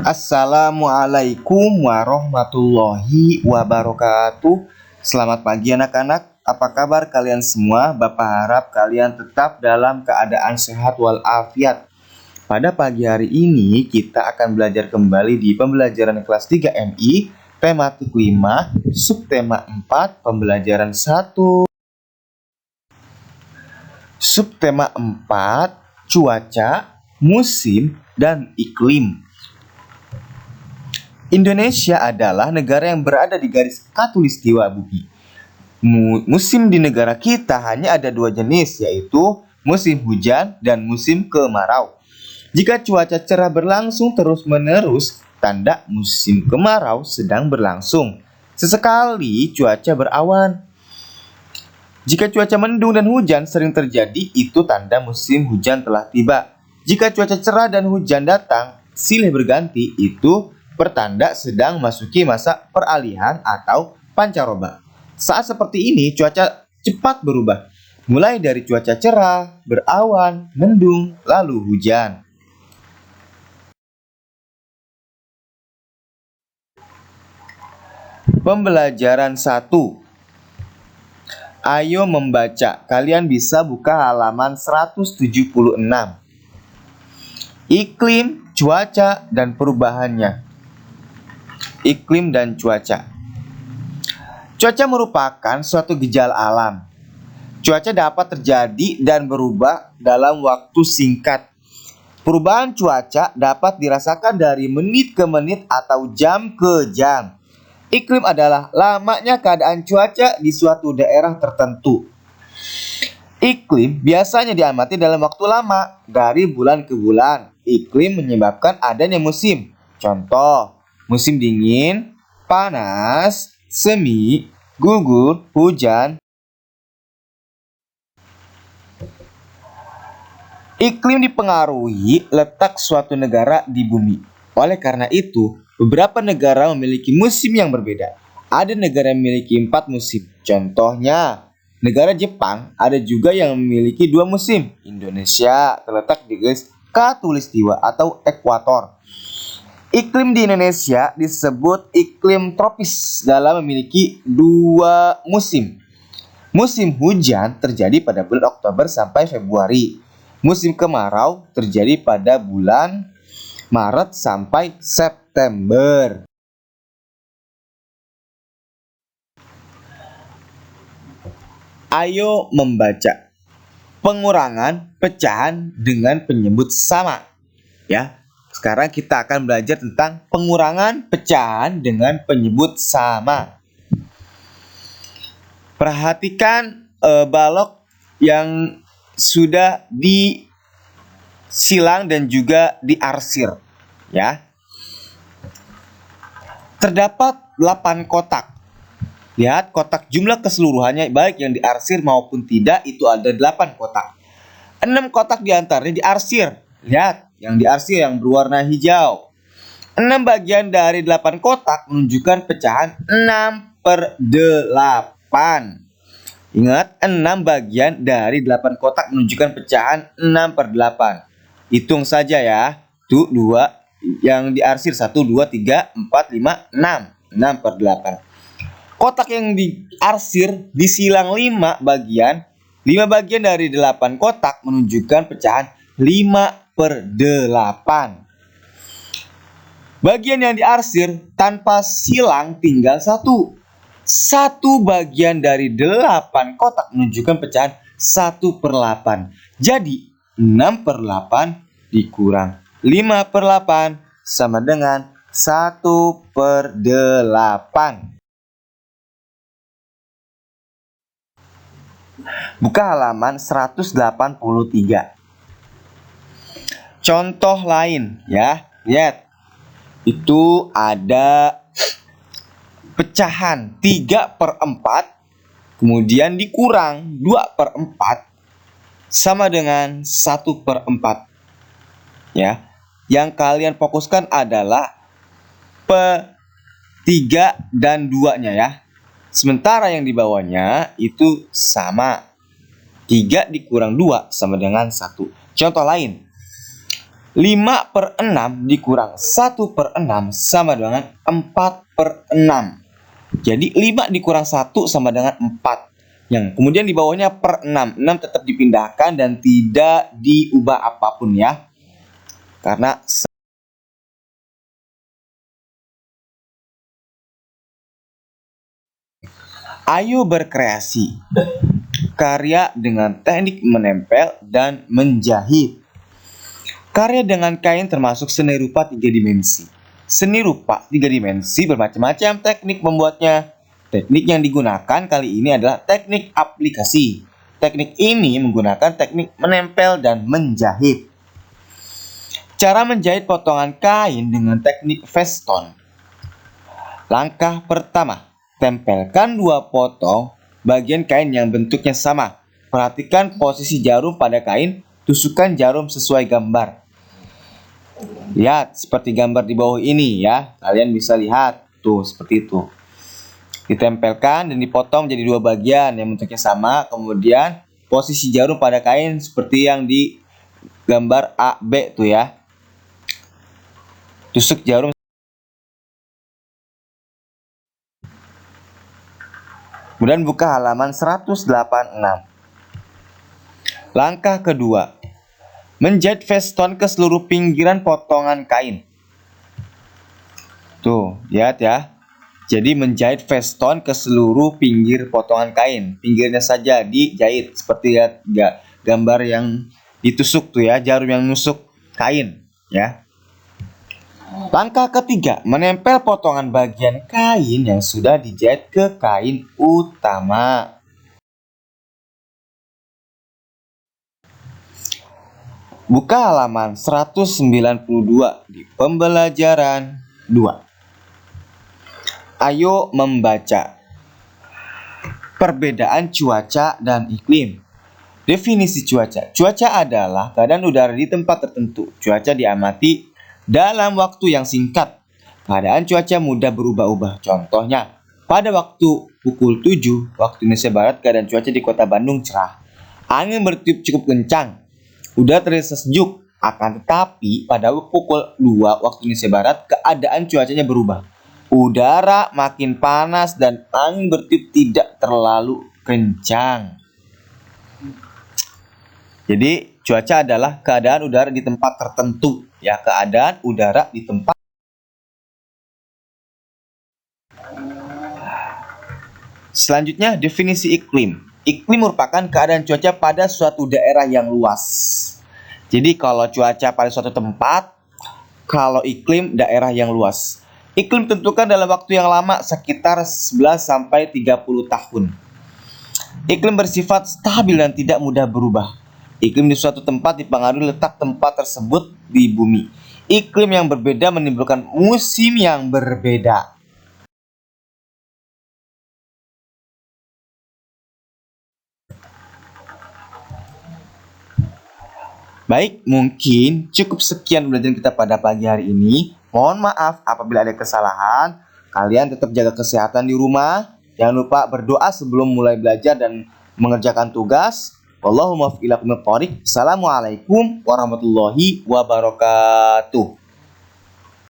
Assalamualaikum warahmatullahi wabarakatuh. Selamat pagi anak-anak. Apa kabar kalian semua? Bapak harap kalian tetap dalam keadaan sehat walafiat. Pada pagi hari ini kita akan belajar kembali di pembelajaran kelas 3 MI, tematik 5, subtema 4, pembelajaran 1. Subtema 4, cuaca, musim, dan iklim. Indonesia adalah negara yang berada di garis khatulistiwa bumi. Musim di negara kita hanya ada dua jenis, yaitu musim hujan dan musim kemarau. Jika cuaca cerah berlangsung terus-menerus, tanda musim kemarau sedang berlangsung. Sesekali cuaca berawan. Jika cuaca mendung dan hujan sering terjadi, itu tanda musim hujan telah tiba. Jika cuaca cerah dan hujan datang silih berganti, itu pertanda sedang masuki masa peralihan atau pancaroba. Saat seperti ini cuaca cepat berubah, mulai dari cuaca cerah, berawan, mendung, lalu hujan. Pembelajaran 1. Ayo membaca. Kalian bisa buka halaman 176. Iklim, cuaca, dan perubahannya. Iklim dan cuaca. Cuaca merupakan suatu gejala alam. Cuaca dapat terjadi dan berubah dalam waktu singkat. Perubahan cuaca dapat dirasakan dari menit ke menit atau jam ke jam. Iklim adalah lamanya keadaan cuaca di suatu daerah tertentu. Iklim biasanya diamati dalam waktu lama, dari bulan ke bulan. Iklim menyebabkan adanya musim. Contoh, musim dingin, panas, semi, gugur, hujan. Iklim dipengaruhi letak suatu negara di bumi. Oleh karena itu, beberapa negara memiliki musim yang berbeda. Ada negara yang memiliki 4 musim. Contohnya, negara Jepang ada juga yang memiliki 2 musim. Indonesia terletak di garis khatulistiwa atau ekuator. Iklim di Indonesia disebut iklim tropis dalam memiliki 2 musim. Musim hujan terjadi pada bulan Oktober sampai Februari. Musim kemarau terjadi pada bulan Maret sampai September. Ayo membaca. Pengurangan, pecahan dengan penyebut sama. Ya. Sekarang kita akan belajar tentang pengurangan pecahan dengan penyebut sama. Perhatikan balok yang sudah disilang dan juga diarsir, ya. Terdapat 8 kotak. Lihat kotak jumlah keseluruhannya baik yang diarsir maupun tidak itu ada 8 kotak. 6 kotak diantaranya diarsir. Lihat yang diarsir yang berwarna hijau. 6 bagian dari 8 kotak menunjukkan pecahan 6/8. Ingat, 6 bagian dari 8 kotak menunjukkan pecahan 6/8. Hitung saja ya. Tuh 2 yang diarsir 1, 2, 3, 4, 5, 6. 6/8. Kotak yang diarsir disilang 5 bagian. 5 bagian dari 8 kotak menunjukkan pecahan 5/8. Bagian yang diarsir tanpa silang tinggal 1. 1 bagian dari 8 kotak menunjukkan pecahan 1/8. Jadi 6/8 dikurang 5/8 sama dengan 1/8. Buka halaman 183. Contoh lain ya. Lihat. Itu ada pecahan 3/4 kemudian dikurang 2/4 sama dengan 1/4. Ya. Yang kalian fokuskan adalah P3 dan 2-nya ya. Sementara yang di bawahnya itu sama. 3 dikurang 2 sama dengan 1. Contoh lain. 5/6 dikurang 1/6 sama dengan 4/6. Jadi 5 dikurang 1 sama dengan 4. Yang kemudian di bawahnya per 6. 6 tetap dipindahkan dan tidak diubah apapun ya. Karena ayo berkreasi. Karya dengan teknik menempel dan menjahit. Karya dengan kain termasuk seni rupa 3 dimensi. Seni rupa 3 dimensi bermacam-macam teknik membuatnya. Teknik yang digunakan kali ini adalah teknik aplikasi. Teknik ini menggunakan teknik menempel dan menjahit. Cara menjahit potongan kain dengan teknik veston. Langkah pertama, tempelkan 2 potong bagian kain yang bentuknya sama. Perhatikan posisi jarum pada kain, tusukkan jarum sesuai gambar. Lihat seperti gambar di bawah ini ya. Kalian bisa lihat tuh seperti itu. Ditempelkan dan dipotong jadi 2 bagian yang bentuknya sama. Kemudian posisi jarum pada kain seperti yang di gambar A, B tuh ya. Tusuk jarum. Kemudian buka halaman 186. Langkah kedua, menjahit veston ke seluruh pinggiran potongan kain. Tuh, lihat ya. Jadi menjahit veston ke seluruh pinggir potongan kain. Pinggirnya saja dijahit seperti lihat gambar yang ditusuk tuh ya, jarum yang nusuk kain ya. Langkah ketiga, menempel potongan bagian kain yang sudah dijahit ke kain utama. Buka halaman 192 di pembelajaran 2. Ayo membaca. Perbedaan cuaca dan iklim. Definisi cuaca. Cuaca adalah keadaan udara di tempat tertentu. Cuaca diamati dalam waktu yang singkat. Keadaan cuaca mudah berubah-ubah. Contohnya, pada waktu pukul 7 waktu Indonesia Barat, keadaan cuaca di Kota Bandung cerah. Angin bertiup cukup kencang. Udara terasa sejuk. Akan tetapi pada pukul 2 waktu Indonesia Barat, keadaan cuacanya berubah. Udara makin panas dan angin bertiup tidak terlalu kencang. Jadi cuaca adalah keadaan udara di tempat tertentu ya, keadaan udara di tempat. Selanjutnya definisi iklim. Iklim merupakan keadaan cuaca pada suatu daerah yang luas. Jadi kalau cuaca pada suatu tempat, kalau iklim daerah yang luas. Iklim tentukan dalam waktu yang lama sekitar 11 sampai 30 tahun. Iklim bersifat stabil dan tidak mudah berubah. Iklim di suatu tempat dipengaruhi letak tempat tersebut di bumi. Iklim yang berbeda menimbulkan musim yang berbeda. Baik, mungkin cukup sekian pembelajaran kita pada pagi hari ini. Mohon maaf apabila ada kesalahan. Kalian tetap jaga kesehatan di rumah. Jangan lupa berdoa sebelum mulai belajar dan mengerjakan tugas. Wallahumma a'lam bishawab. Assalamualaikum warahmatullahi wabarakatuh.